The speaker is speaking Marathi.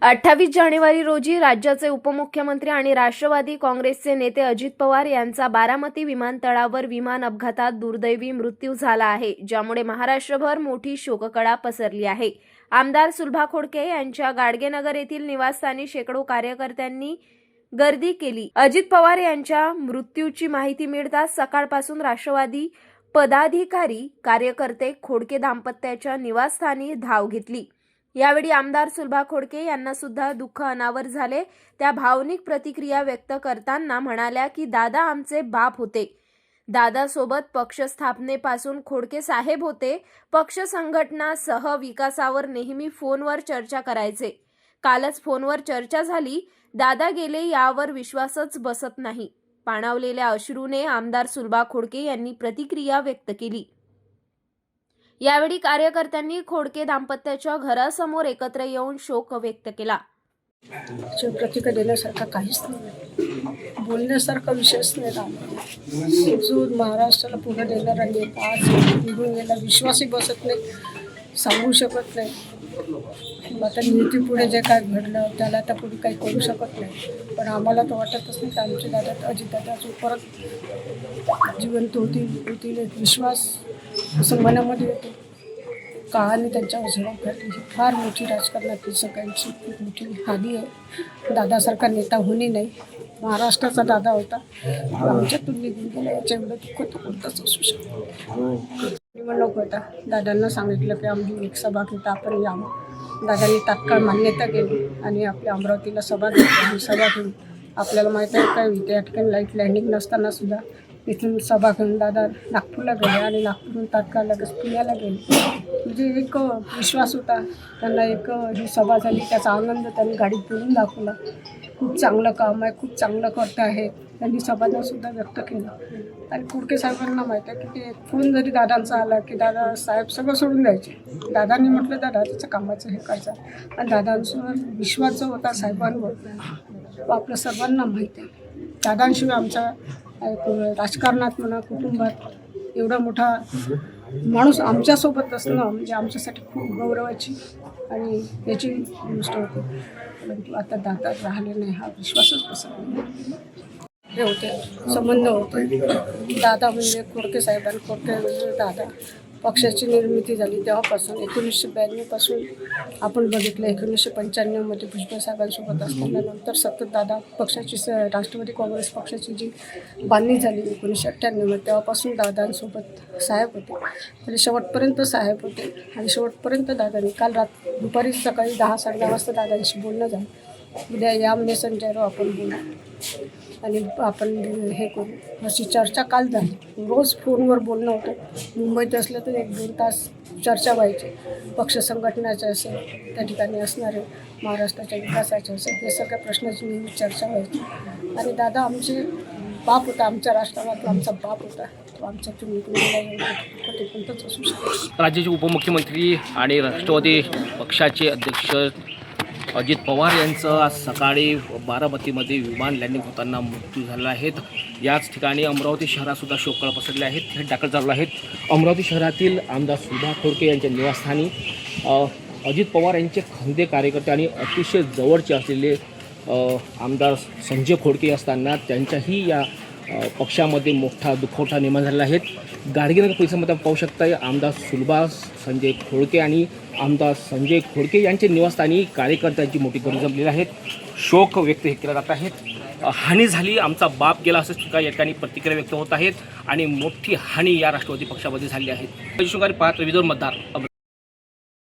28 जानेवारी रोजी राज्याचे उपमुख्यमंत्री आणि राष्ट्रवादी काँग्रेसचे नेते अजित पवार यांचा बारामती विमानतळावर विमान अपघातात दुर्दैवी मृत्यू झाला आहे, ज्यामुळे महाराष्ट्रभर मोठी शोककळा पसरली आहे। आमदार सुलभा खोडके यांच्या गाडगेनगर येथील निवासस्थानी शेकडो कार्यकर्त्यांनी गर्दी केली। अजित पवार यांच्या मृत्यूची माहिती मिळताच सकाळपासून राष्ट्रवादी पदाधिकारी कार्यकर्ते खोडके दाम्पत्याच्या निवासस्थानी धाव घेतली। यावेळी आमदार सुलभा खोडके यांना सुद्धा दुःख अनावर झाले। त्या भावनिक प्रतिक्रिया व्यक्त करताना म्हणाल्या की दादा आमचे बाप होते। दादा सोबत पक्ष स्थापनेपासून खोडके साहेब होते। पक्ष संघटना सह विकासावर नेहमी फोनवर चर्चा करायचे। कालच फोनवर चर्चा झाली। दादा गेले यावर विश्वासच बसत नाही। पाणावलेल्या अश्रूने आमदार सुलभा खोडके यांनी प्रतिक्रिया व्यक्त केली। यावेळी कार्यकर्त्यांनी खोडके दाम्पत्याच्या घरासमोर एकत्र येऊन शोक व्यक्त केला। प्रतिक्रिया देण्यासारखा काहीच नाही, बोलण्यासारखा विषयच नाही राहिला। जो महाराष्ट्राला पुढे देणारा नेता आज निघून गेला, विश्वासही बसत नाही, सांगू शकत नाही। आता नीती पुढे जे काय घडलं त्याला आता पुढे काही करू शकत नाही, पण आम्हाला तर वाटतच नाही की आमचे दादा अजितदादा परत जिवंत होतील एक विश्वास असं मनामध्ये येतो। कहाणी त्यांच्यावर झळकली, फार मोठी राजकारणातील सगळ्यांची खूप मोठी हानी आहे। दादासारखा नेता होणे नाही, महाराष्ट्राचा दादा होता, आमच्यातून निघून गेला, याच्या एवढं दुःख तर कोणतंच असू शकतो। निवडणूक होता, दादांना सांगितलं की आम्ही एक सभा घेता, आपण यावं। दादांनी तात्काळ मान्यता केली आणि आपल्या अमरावतीला सभा घेतली आणि सभा घेऊन आपल्याला माहीत आहे काय त्या ठिकाणी लाईट लँडिंग नसताना सुद्धा इथून सभा घेऊन दादा नागपूरला गेले आणि नागपूरहून तात्काळ लगेच पुण्याला गेले। म्हणजे एक विश्वास होता त्यांना, एक ही सभा झाली त्याचा आनंद त्यांनी गाडीत बोलून दाखवला। खूप चांगलं काम आहे, खूप चांगलं करत आहे, त्यांनी सभांनासुद्धा व्यक्त केलं। आणि खोडके साहेबांना माहीत आहे की ते फोन जरी दादांचा आला की दादा साहेब सगळं सोडून द्यायचे। दादांनी म्हटलं दादा त्याचं कामाचं हे करायचं, आणि दादांवर विश्वास जो होता साहेबांवर तो आपल्या सर्वांना माहीत आहे। दादांशिवाय आमचा राजकारणात म्हणा कुटुंबात एवढा मोठा माणूस आमच्यासोबत असणं म्हणजे आमच्यासाठी खूप गौरवाची आणि याची गोष्ट होती। परंतु आता दादा राहिले नाही हा विश्वासच बसत नाही। हे होते संबंध होते, दादा म्हणजे खोडके साहेब आणि खोडके म्हणजे दादा। पक्षाची निर्मिती झाली तेव्हापासून 1992 पासून आपण बघितलं, 1995मध्ये भुजबळ साहेबांसोबत असताना नंतर सतत दादा पक्षाची राष्ट्रवादी काँग्रेस पक्षाची जी बांधणी झाली 1998मध्ये तेव्हापासून दादांसोबत साहेब होते आणि शेवटपर्यंत साहेब होते। आणि शेवटपर्यंत दादांनी काल दुपारी सकाळी 10-10:30 वाजता दादांशी बोलणं झालं, उद्या या मेसेंजरवर आपण बोलू आणि आपण हे करू अशी चर्चा काल झाली। रोज फोनवर बोलणं होतं। मुंबईत असलं तर 1-2 तास चर्चा व्हायची, पक्ष संघटनाचे असेल त्या ठिकाणी असणारे महाराष्ट्राच्या विकासाचे असेल हे सगळ्या प्रश्नाची नेहमी चर्चा व्हायची। आणि दादा आमचे बाप होता, आमच्या राष्ट्रातला आमचा बाप होता, तो आमच्यातून निघून गेला ते कोणतंच असू शकतो। राज्याचे उपमुख्यमंत्री आणि राष्ट्रवादी पक्षाचे अध्यक्ष अजित पवार यांचं आज सकाळी बारामतीमध्ये विमान लँडिंग होताना मृत्यू झाला आहे। याच ठिकाणी अमरावती शहरातसुद्धा शोककळा पसरले आहेत, थेट दाखल झाले आहेत। अमरावती शहरातील आमदार सुलभा खोडके यांच्या निवासस्थानी अजित पवार यांचे खंदे कार्यकर्ते आणि अतिशय जवळचे असलेले आमदार संजय खोडके असताना त्यांच्याही या पक्षामध्ये मोठा दुखवटा निर्माण झालेला आहे। गाडगेनगर परिसरामध्ये आपण पाहू शकता आमदार सुलभा संजय खोडके आणि आमदार संजय खोडके यांच्या निवासस्थानी कार्यकर्त्यांची मोठी गर्दी जमलेली आहे। शोक व्यक्त केला जात आहे। हानी झाली, आमचा बाप गेला असं सुद्धा या ठिकाणी प्रतिक्रिया व्यक्त होत आहेत आणि मोठी हानी या राष्ट्रवादी पक्षामध्ये झाली आहे। पाहत विदर्भ मतदार